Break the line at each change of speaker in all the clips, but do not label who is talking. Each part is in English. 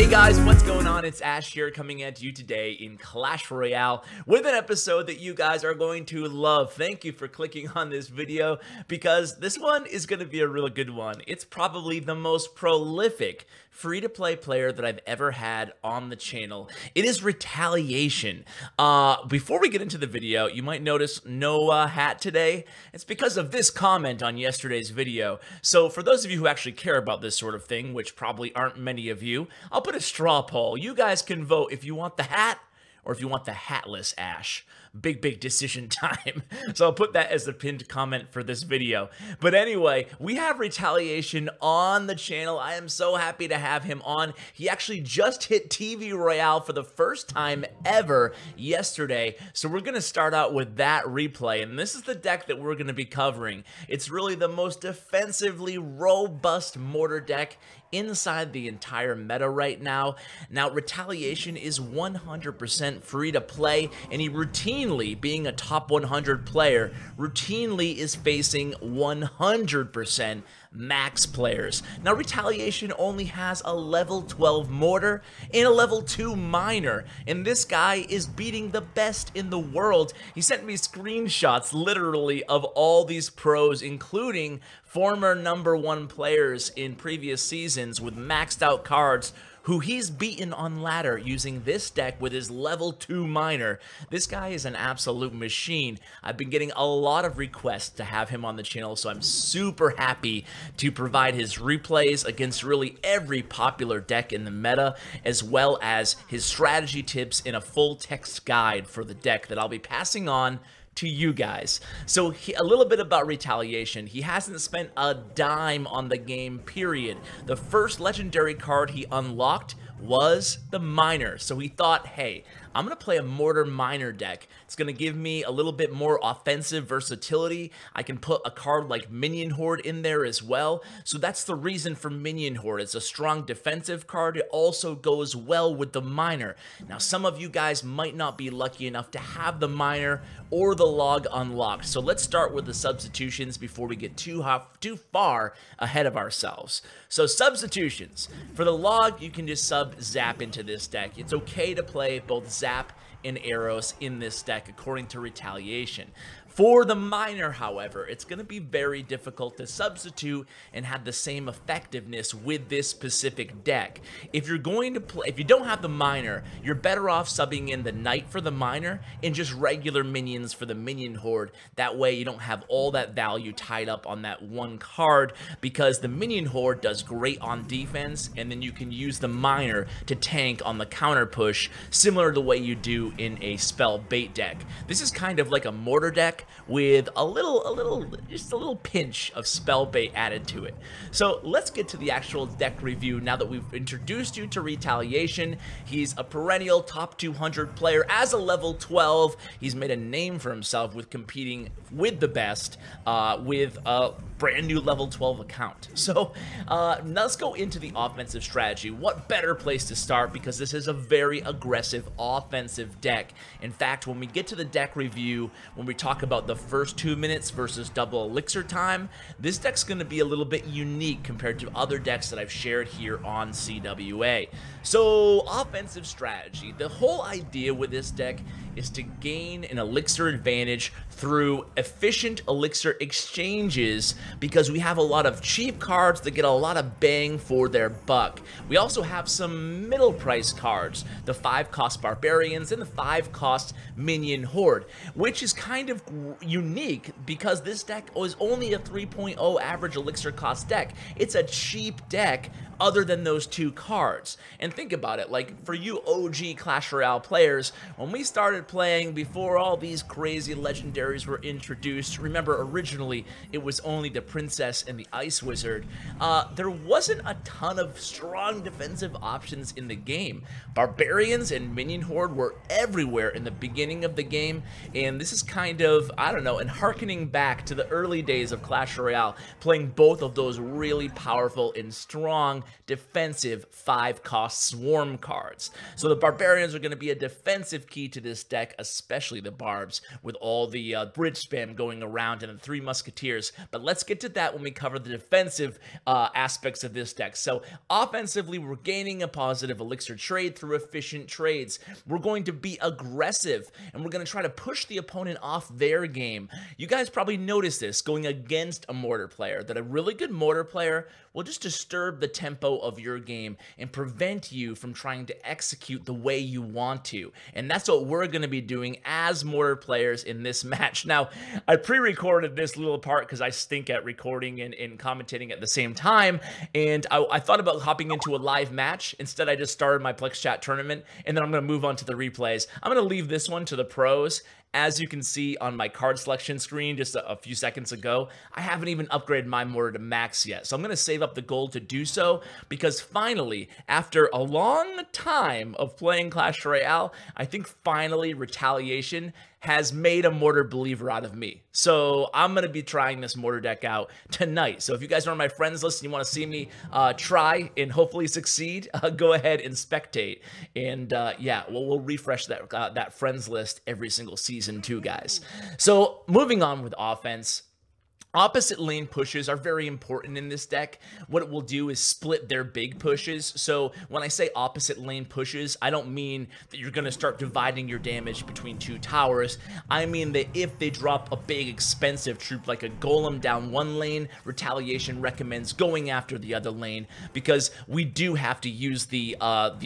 Hey guys, what's going on? It's Ash here coming at you today in Clash Royale with an episode that you guys are going to love. Thank you for clicking on this video because this one is going to be a really good one. It's probably the most prolific free-to-play player that I've ever had on the channel. It is Retaliation. Before we get into the video, you might notice no hat today. It's because of this comment on yesterday's video. So for those of you who actually care about this sort of thing, which probably aren't many of you, I'll put a straw poll. You guys can vote if you want the hat or if you want the hatless Ash. Big decision time. So I'll put that as the pinned comment for this video. But anyway, we have Retaliation on the channel. I am so happy to have him on. He actually just hit TV Royale for the first time ever yesterday. So we're going to start out with that replay. And this is the deck that we're going to be covering. It's really the most defensively robust Mortar deck inside the entire meta right now. Now, Retaliation is 100% free to play, and he routinely, being a top 100 player, routinely is facing 100% max players. Now, Retaliation only has a level 12 Mortar and a level 2 Miner, and this guy is beating the best in the world. He sent me screenshots, literally, of all these pros, including former #1 players in previous seasons with maxed out cards who he's beaten on ladder using this deck with his level 2 Miner. This guy is an absolute machine. I've been getting a lot of requests to have him on the channel, so I'm super happy to provide his replays against really every popular deck in the meta, as well as his strategy tips in a full text guide for the deck that I'll be passing on to you guys. So a little bit about Retaliation. He hasn't spent a dime on the game, period. The first legendary card he unlocked was the Miner. So he thought, hey, I'm going to play a Mortar Miner deck. It's going to give me a little bit more offensive versatility. I can put a card like Minion Horde in there as well. So that's the reason for Minion Horde. It's a strong defensive card. It also goes well with the Miner. Now, some of you guys might not be lucky enough to have the Miner or the log unlocked. So let's start with the substitutions before we get too far ahead of ourselves. So substitutions. For the log, you can just sub Zap into this deck. It's okay to play both Zap and Arrows in this deck according to Retaliation. For the Miner, however, it's going to be very difficult to substitute and have the same effectiveness with this specific deck. If you're going to play, if you don't have the Miner, you're better off subbing in the Knight for the Miner and just regular minions for the Minion Horde. That way you don't have all that value tied up on that one card, because the Minion Horde does great on defense, and then you can use the Miner to tank on the counter push, similar to the way you do in a spell bait deck. This is kind of like a Mortar deck with just a little pinch of spell bait added to it. So let's get to the actual deck review now that we've introduced you to Retaliation. He's a perennial top 200 player as a level 12. He's made a name for himself with competing with the best with a brand new level 12 account. So let's go into the offensive strategy. What better place to start, because this is a very aggressive offensive deck. In fact, when we get to the deck review, when we talk about the first 2 minutes versus double elixir time, this deck's going to be a little bit unique compared to other decks that I've shared here on CWA. So offensive strategy, the whole idea with this deck is to gain an elixir advantage through efficient elixir exchanges, because we have a lot of cheap cards that get a lot of bang for their buck. We also have some middle price cards, the 5-cost Barbarians and the 5-cost Minion Horde, which is kind of unique because this deck is only a 3.0 average elixir cost deck. It's a cheap deck other than those two cards. And think about it, like for you OG Clash Royale players, when we started playing before all these crazy legendaries were introduced, remember originally it was only the Princess and the Ice Wizard, there wasn't a ton of strong defensive options in the game. Barbarians and Minion Horde were everywhere in the beginning of the game, and this is kind of, I don't know, and harkening back to the early days of Clash Royale, playing both of those really powerful and strong defensive 5-cost swarm cards. So the Barbarians are going to be a defensive key to this deck. deck, especially the barbs, with all the bridge spam going around and the Three Musketeers. But let's get to that when we cover the defensive aspects of this deck. So offensively, we're gaining a positive elixir trade through efficient trades. We're going to be aggressive, and we're going to try to push the opponent off their game. You guys probably noticed this going against a Mortar player, that a really good Mortar player will just disturb the tempo of your game and prevent you from trying to execute the way you want to. And that's what we're going to be doing as Mortar players in this match. Now, I pre-recorded this little part because I stink at recording and commentating at the same time, and I thought about hopping into a live match. Instead, I just started my Plex Chat tournament, and then I'm going to move on to the replays. I'm going to leave this one to the pros. As you can see on my card selection screen just a few seconds ago, I haven't even upgraded my Mortar to max yet. So I'm going to save up the gold to do so, because finally, after a long time of playing Clash Royale, I think finally Retaliation has made a Mortar believer out of me. So I'm going to be trying this Mortar deck out tonight. So if you guys are on my friends list and you want to see me try and hopefully succeed, go ahead and spectate. And yeah, we'll refresh that friends list every single season too, guys. So moving on with offense. Opposite lane pushes are very important in this deck. What it will do is split their big pushes. So when I say opposite lane pushes, I don't mean that you're going to start dividing your damage between two towers. I mean that if they drop a big expensive troop like a golem down one lane, Retaliation recommends going after the other lane, because we do have to use the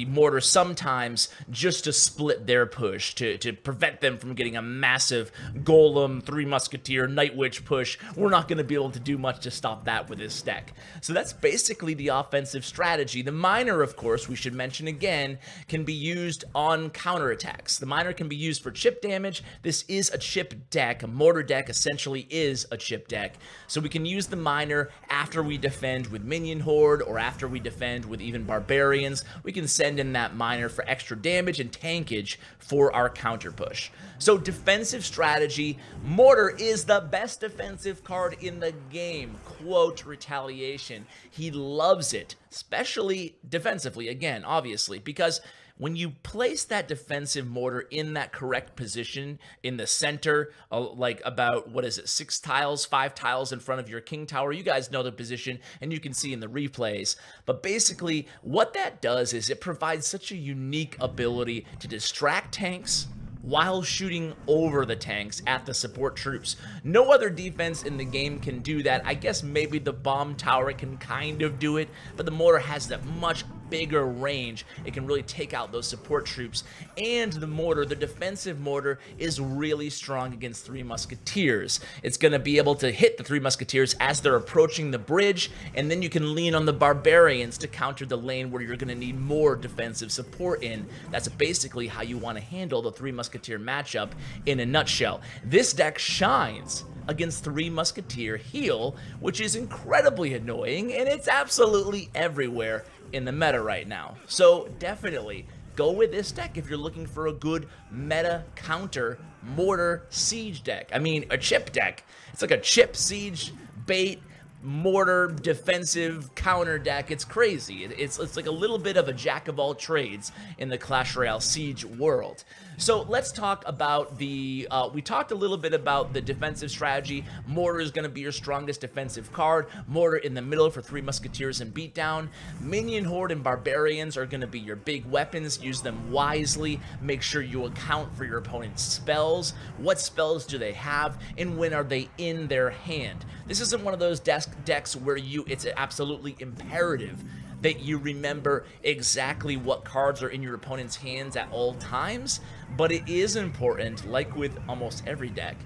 Mortar sometimes just to split their push, to prevent them from getting a massive golem, Three Musketeer, Night Witch push. We're not going to be able to do much to stop that with this deck. So that's basically the offensive strategy. The Miner, of course, we should mention again, can be used on counterattacks. The Miner can be used for chip damage. This is a chip deck. A Mortar deck essentially is a chip deck. So we can use the Miner after we defend with Minion Horde, or after we defend with even Barbarians. We can send in that Miner for extra damage and tankage for our counter push. So defensive strategy, Mortar is the best defensive card in the game. Quote Retaliation. He loves it, especially defensively, again, obviously, because when you place that defensive Mortar in that correct position in the center, like about, what is it, 6 tiles, 5 tiles in front of your king tower, you guys know the position and you can see in the replays. But basically what that does is it provides such a unique ability to distract tanks while shooting over the tanks at the support troops. No other defense in the game can do that. I guess maybe the bomb tower can kind of do it, but the Mortar has that much bigger range. It can really take out those support troops. And the Mortar, the defensive Mortar, is really strong against Three Musketeers. It's going to be able to hit the Three Musketeers as they're approaching the bridge, and then you can lean on the Barbarians to counter the lane where you're going to need more defensive support in. That's basically how you want to handle the Three Musketeer matchup in a nutshell. This deck shines against Three Musketeer heal, which is incredibly annoying, and it's absolutely everywhere in the meta right now. So definitely go with this deck if you're looking for a good meta counter Mortar siege deck. I mean, a chip deck. It's like a chip siege bait Mortar defensive counter deck. It's crazy. It's like a little bit of a jack of all trades in the Clash Royale siege world. So let's talk about the, we talked a little bit about the defensive strategy. Mortar is going to be your strongest defensive card. Mortar in the middle for Three Musketeers and Beatdown. Minion Horde and Barbarians are going to be your big weapons. Use them wisely. Make sure you account for your opponent's spells. What spells do they have, and when are they in their hand? This isn't one of those decks where it's absolutely imperative that you remember exactly what cards are in your opponent's hands at all times, but it is important, like with almost every deck,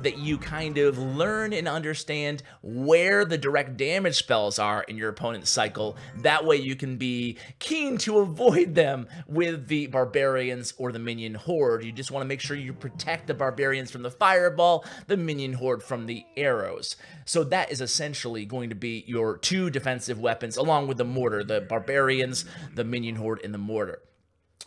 that you kind of learn and understand where the direct damage spells are in your opponent's cycle. That way you can be keen to avoid them with the Barbarians or the Minion Horde. You just want to make sure you protect the Barbarians from the Fireball, the Minion Horde from the arrows. So that is essentially going to be your 2 defensive weapons, along with the Mortar, the Barbarians, the Minion Horde, and the Mortar.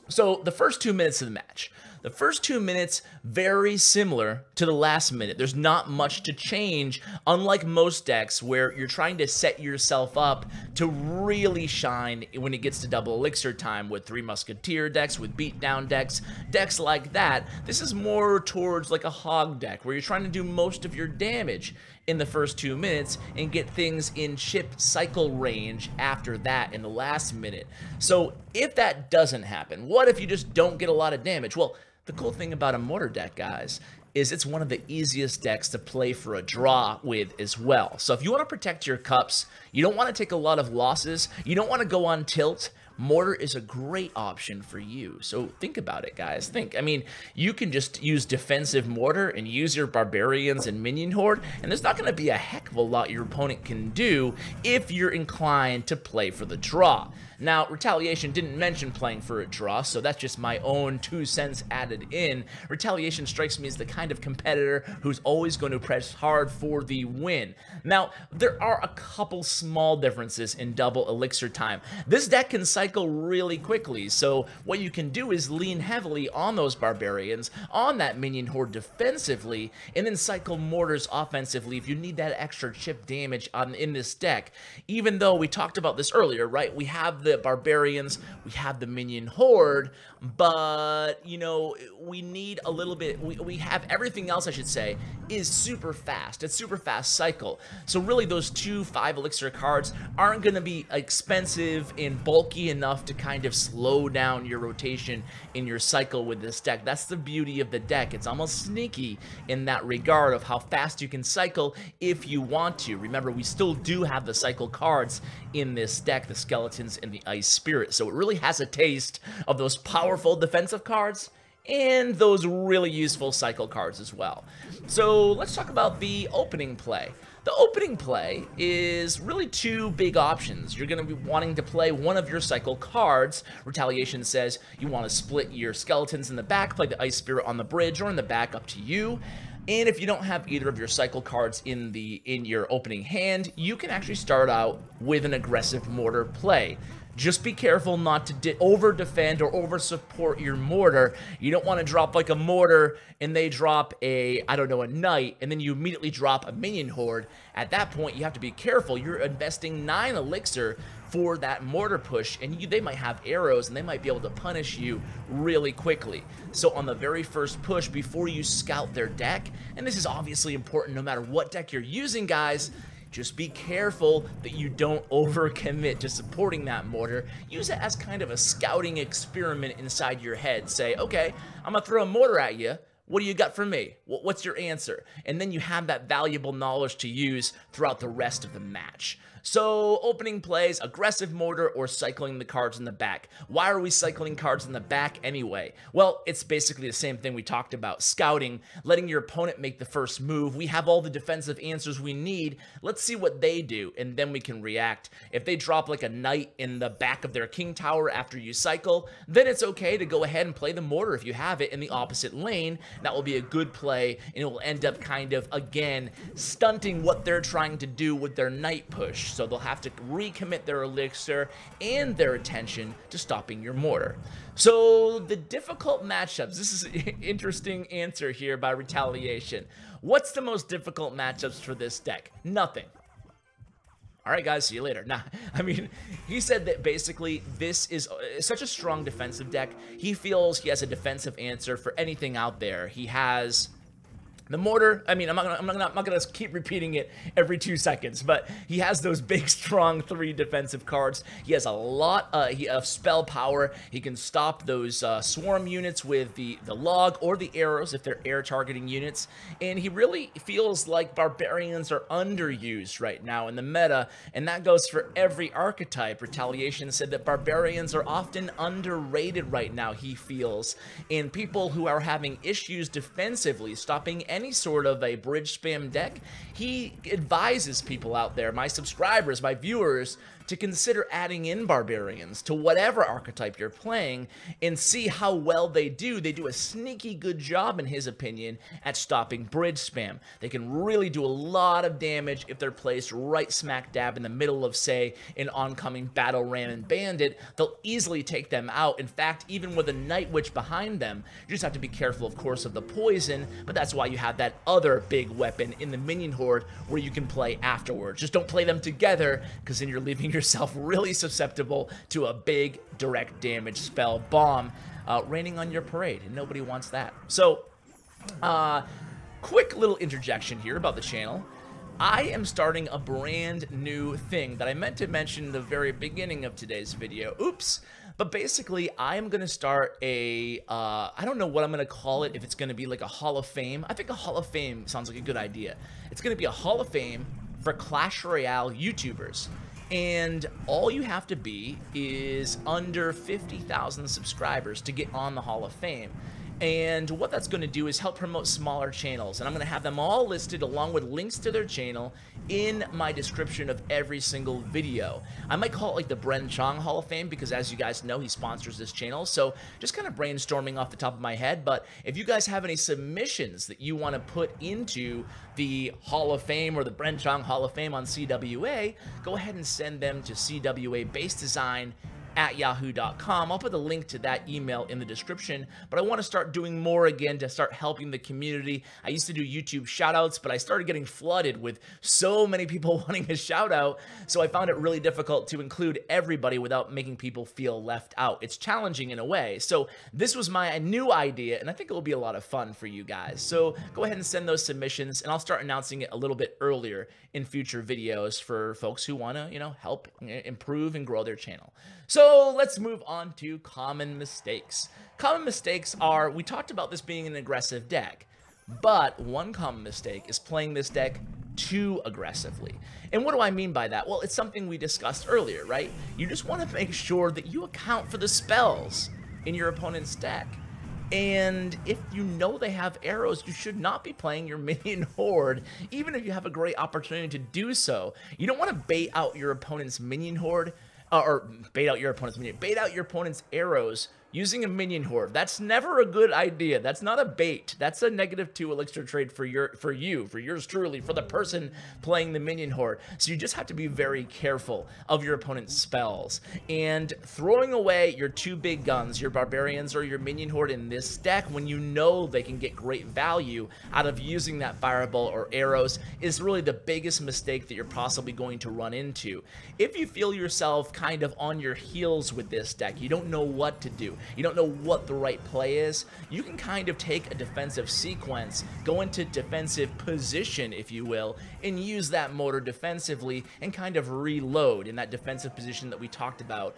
So the first 2 minutes of the match, The first 2 minutes, very similar to the last minute. There's not much to change, unlike most decks where you're trying to set yourself up to really shine when it gets to double elixir time with Three Musketeer decks, with beatdown decks like that. This is more towards like a hog deck where you're trying to do most of your damage in the first 2 minutes and get things in chip cycle range after that in the last minute. So if that doesn't happen, what if you just don't get a lot of damage? Well, the cool thing about a Mortar deck, guys, is it's one of the easiest decks to play for a draw with as well. So if you want to protect your cups, you don't want to take a lot of losses, you don't want to go on tilt, Mortar is a great option for you. So think about it, guys. Think. I mean, you can just use defensive Mortar and use your Barbarians and Minion Horde, and there's not going to be a heck of a lot your opponent can do if you're inclined to play for the draw. Now, Retaliation didn't mention playing for a draw, so that's just my own 2 cents added in. Retaliation strikes me as the kind of competitor who's always going to press hard for the win. Now, there are a couple small differences in double elixir time. This deck can cycle really quickly, so what you can do is lean heavily on those Barbarians, on that Minion Horde defensively, and then cycle Mortars offensively if you need that extra chip damage in this deck. Even though we talked about this earlier, right? We have the Barbarians, we have the Minion Horde, but, you know, we need a little bit, we have everything else, I should say, is super fast. It's super fast cycle. So really those 2 5 elixir cards aren't going to be expensive and bulky enough to kind of slow down your rotation in your cycle with this deck. That's the beauty of the deck. It's almost sneaky in that regard of how fast you can cycle if you want to. Remember, we still do have the cycle cards in this deck, the Skeletons and the Ice Spirit. So it really has a taste of those powerful defensive cards and those really useful cycle cards as well. So let's talk about the opening play. The opening play is really 2 big options. You're going to be wanting to play one of your cycle cards. Retaliation says you want to split your Skeletons in the back, play the Ice Spirit on the bridge or in the back, up to you. And if you don't have either of your cycle cards in your opening hand, you can actually start out with an aggressive Mortar play. Just be careful not to over-defend or over-support your Mortar. You don't want to drop like a Mortar and they drop a, I don't know, a Knight, and then you immediately drop a Minion Horde. At that point, you have to be careful. You're investing 9 elixir for that Mortar push, and they might have arrows, and they might be able to punish you really quickly. So on the very first push, before you scout their deck, and this is obviously important no matter what deck you're using, guys, just be careful that you don't overcommit to supporting that Mortar. Use it as kind of a scouting experiment inside your head. Say, okay, I'm gonna throw a Mortar at you. What do you got for me? What's your answer? And then you have that valuable knowledge to use throughout the rest of the match. So, opening plays, aggressive Mortar, or cycling the cards in the back. Why are we cycling cards in the back anyway? Well, it's basically the same thing we talked about. Scouting, letting your opponent make the first move. We have all the defensive answers we need. Let's see what they do, and then we can react. If they drop like a Knight in the back of their King Tower after you cycle, then it's okay to go ahead and play the Mortar if you have it in the opposite lane. That will be a good play, and it will end up kind of, again, stunting what they're trying to do with their Knight push. So they'll have to recommit their elixir and their attention to stopping your Mortar. So the difficult matchups, this is an interesting answer here by Retaliation. What's the most difficult matchups for this deck? Nothing. All right, guys, see you later. Nah, I mean, he said that basically this is such a strong defensive deck. He feels he has a defensive answer for anything out there. He has the Mortar. I mean, I'm not gonna keep repeating it every 2 seconds, but he has those big, strong 3 defensive cards. He has a lot of spell power. He can stop those swarm units with the log or the arrows if they're air targeting units. And he really feels like Barbarians are underused right now in the meta, and that goes for every archetype. Retaliation said that Barbarians are often underrated right now, he feels. And people who are having issues defensively, stopping any any sort of a bridge spam deck, he advises people out there, my subscribers, my viewers, to consider adding in barbarians to whatever archetype you're playing and see how well they do. They do a sneaky good job, in his opinion, at stopping bridge spam. They can really do a lot of damage if they're placed right smack dab in the middle of, say, an oncoming battle ram and bandit. They'll easily take them out. In fact, even with a Night Witch behind them, you just have to be careful, of course, of the poison, but that's why you have that other big weapon in the minion horde where you can play afterwards. Just don't play them together, because then you're leaving yourself really susceptible to a big direct damage spell bomb raining on your parade, and nobody wants that. So, quick little interjection here about the channel. I am starting a brand new thing that I meant to mention in the very beginning of today's video. Oops. But basically, I am going to start a, I don't know what I'm going to call it, if it's going to be like a Hall of Fame. I think a Hall of Fame sounds like a good idea. It's going to be a Hall of Fame for Clash Royale YouTubers. And all you have to be is under 50,000 subscribers to get on the Hall of Fame. And what that's going to do is help promote smaller channels. And I'm going to have them all listed along with links to their channel in my description of every single video. I might call it like the Bren Chong Hall of Fame because, as you guys know, he sponsors this channel. So just kind of brainstorming off the top of my head. But if you guys have any submissions that you want to put into the Hall of Fame or the Bren Chong Hall of Fame on CWA, go ahead and send them to CWAbasedesign at yahoo.com. I'll put the link to that email in the description, but I want to start doing more again to start helping the community. I used to do YouTube shoutouts, but I started getting flooded with so many people wanting a shout out, so I found it really difficult to include everybody without making people feel left out. It's challenging in a way, so this was my new idea, and I think it will be a lot of fun for you guys. So go ahead and send those submissions, and I'll start announcing it a little bit earlier in future videos for folks who want to, you know, help improve and grow their channel. So let's move on to common mistakes. Common mistakes are, we talked about this being an aggressive deck, but one common mistake is playing this deck too aggressively. And what do I mean by that? Well, it's something we discussed earlier, right? You just want to make sure that you account for the spells in your opponent's deck. And if you know they have arrows, you should not be playing your minion horde, even if you have a great opportunity to do so. You don't want to bait out your opponent's minion horde, or bait out your opponent's arrows using a minion horde. That's never a good idea. That's not a bait. That's a -2 elixir trade for yours truly, for the person playing the minion horde. So you just have to be very careful of your opponent's spells. And throwing away your two big guns, your barbarians or your minion horde in this deck, when you know they can get great value out of using that fireball or arrows, is really the biggest mistake that you're possibly going to run into. If you feel yourself kind of on your heels with this deck, you don't know what to do, you don't know what the right play is, you can kind of take a defensive sequence, go into defensive position, if you will, and use that Mortar defensively and kind of reload in that defensive position that we talked about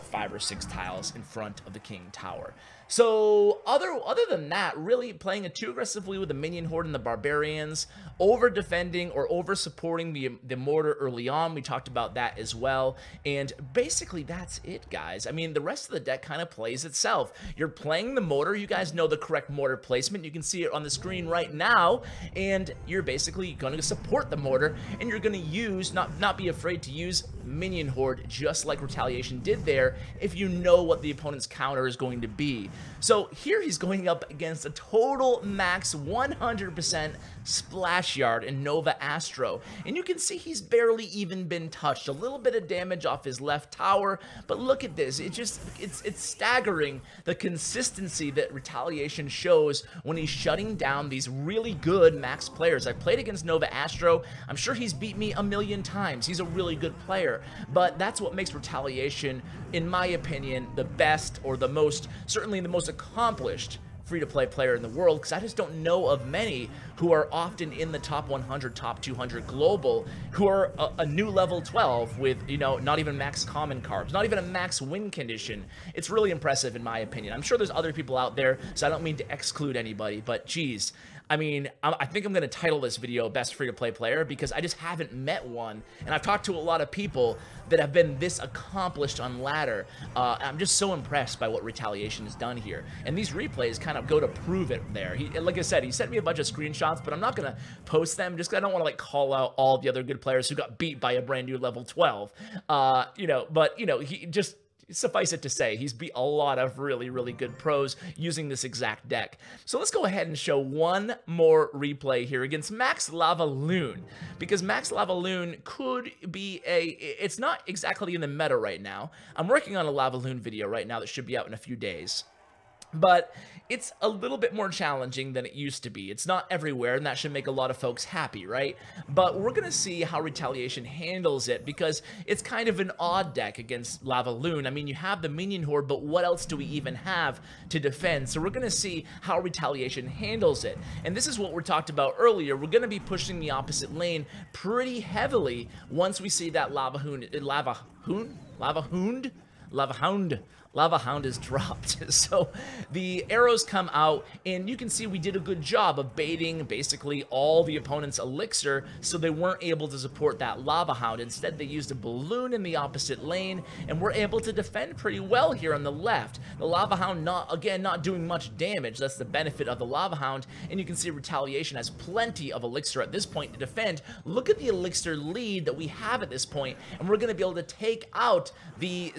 5 or 6 tiles in front of the King Tower. So other than that, really playing it too aggressively with the minion horde and the barbarians, over defending or over supporting the Mortar early on, we talked about that as well. And basically that's it, guys. I mean, the rest of the deck kind of plays itself. You're playing the Mortar, you guys know the correct Mortar placement, you can see it on the screen right now, and you're basically going to support the Mortar, and you're going to use, not be afraid to use minion horde, just like Retaliation did there, if you know what the opponent's counter is going to be. So here he's going up against a total max 100% splash yard in Nova Astro, and you can see he's barely even been touched. A little bit of damage off his left tower, but look at this. It's staggering the consistency that Retaliation shows when he's shutting down these really good max players. I've played against Nova Astro. I'm sure he's beat me a million times. He's a really good player, but that's what makes Retaliation, in my opinion, the best, or the most, certainly the most accomplished free-to-play player in the world, because I just don't know of many who are often in the top 100, top 200 global, who are a new level 12 with, you know, not even max common cards, not even a max win condition. It's really impressive in my opinion. I'm sure there's other people out there, so I don't mean to exclude anybody, but geez, I mean, I think I'm going to title this video Best Free-to-Play Player because I just haven't met one. And I've talked to a lot of people that have been this accomplished on ladder. I'm just so impressed by what Retaliation has done here. And these replays kind of go to prove it there. Like I said, he sent me a bunch of screenshots, but I'm not going to post them just because I don't want to like call out all the other good players who got beat by a brand new level 12. He just... Suffice it to say, he's beat a lot of really, really good pros using this exact deck. So let's go ahead and show one more replay here against Max Lavaloon, because Max Lavaloon could be it's not exactly in the meta right now. I'm working on a Lavaloon video right now that should be out in a few days. But it's a little bit more challenging than it used to be. It's not everywhere, and that should make a lot of folks happy, right? But we're going to see how Retaliation handles it, because it's kind of an odd deck against Lavaloon. I mean, you have the minion horde, but what else do we even have to defend? So we're going to see how Retaliation handles it. And this is what we talked about earlier. We're going to be pushing the opposite lane pretty heavily once we see that Lava Hound is dropped. So the arrows come out, and you can see we did a good job of baiting basically all the opponent's elixir, so they weren't able to support that Lava Hound. Instead, they used a balloon in the opposite lane, and we're able to defend pretty well here on the left. The Lava Hound, not doing much damage. That's the benefit of the Lava Hound, and you can see Retaliation has plenty of elixir at this point to defend. Look at the elixir lead that we have at this point, and we're going to be able to take out the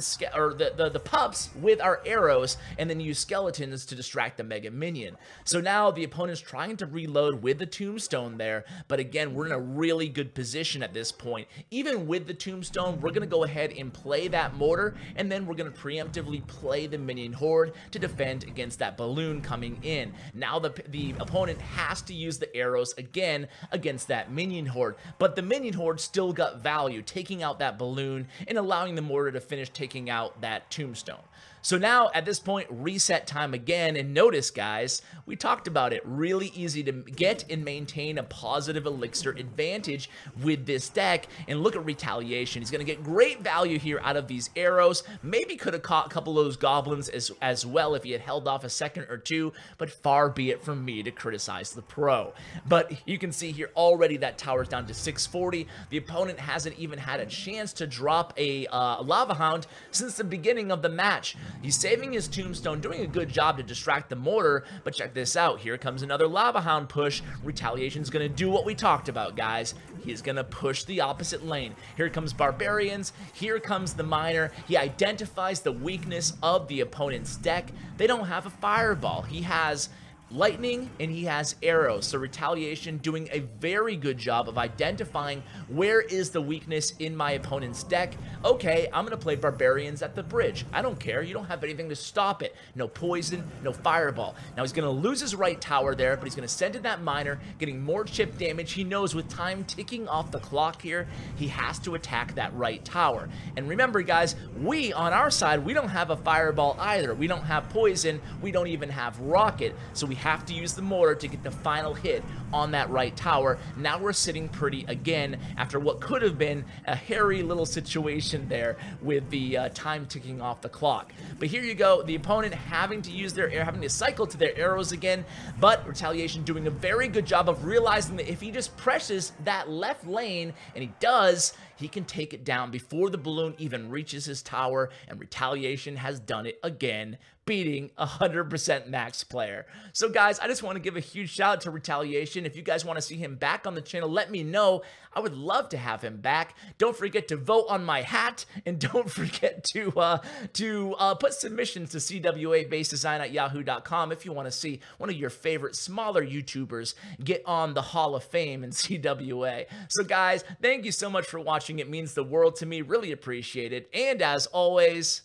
pups with our arrows and then use skeletons to distract the mega minion. So now the opponent's trying to reload with the tombstone there, but again, we're in a really good position at this point. Even with the tombstone, we're going to go ahead and play that mortar, and then we're going to preemptively play the minion horde to defend against that balloon coming in. Now the opponent has to use the arrows again against that minion horde, but the minion horde still got value, taking out that balloon and allowing the mortar to finish taking out that tombstone. So now, at this point, reset time again, and notice, guys, we talked about it, really easy to get and maintain a positive elixir advantage with this deck, and look at Retaliation. He's going to get great value here out of these arrows. Maybe could have caught a couple of those goblins as well if he had held off a second or two, but far be it from me to criticize the pro. But you can see here already that tower's down to 640. The opponent hasn't even had a chance to drop a Lava Hound since the beginning of the match. He's saving his tombstone, doing a good job to distract the mortar, but check this out. Here comes another Lava Hound push. Retaliation's going to do what we talked about, guys. He's going to push the opposite lane. Here comes Barbarians. Here comes the Miner. He identifies the weakness of the opponent's deck. They don't have a fireball. He has lightning and he has arrows. So Retaliation doing a very good job of identifying where is the weakness in my opponent's deck. Okay, I'm gonna play Barbarians at the bridge. I don't care, you don't have anything to stop it. No poison, no fireball. Now he's gonna lose his right tower there, but he's gonna send in that miner, getting more chip damage. He knows with time ticking off the clock here, he has to attack that right tower. And remember, guys, we on our side, we don't have a fireball either. We don't have poison, we don't even have rocket, so we have to use the mortar to get the final hit on that right tower. Now we're sitting pretty again after what could have been a hairy little situation there with the time ticking off the clock. But here you go, the opponent having to cycle to their arrows again, but Retaliation doing a very good job of realizing that if he just presses that left lane, and he does, he can take it down before the balloon even reaches his tower, and Retaliation has done it again, beating 100% max player. So guys, I just want to give a huge shout out to Retaliation. If you guys want to see him back on the channel, let me know. I would love to have him back. Don't forget to vote on my hat, and don't forget to put submissions to CWAbasedesign at yahoo.com if you want to see one of your favorite smaller YouTubers get on the Hall of Fame in CWA. So guys, thank you so much for watching. It means the world to me. Really appreciate it. And as always,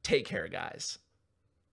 take care, guys.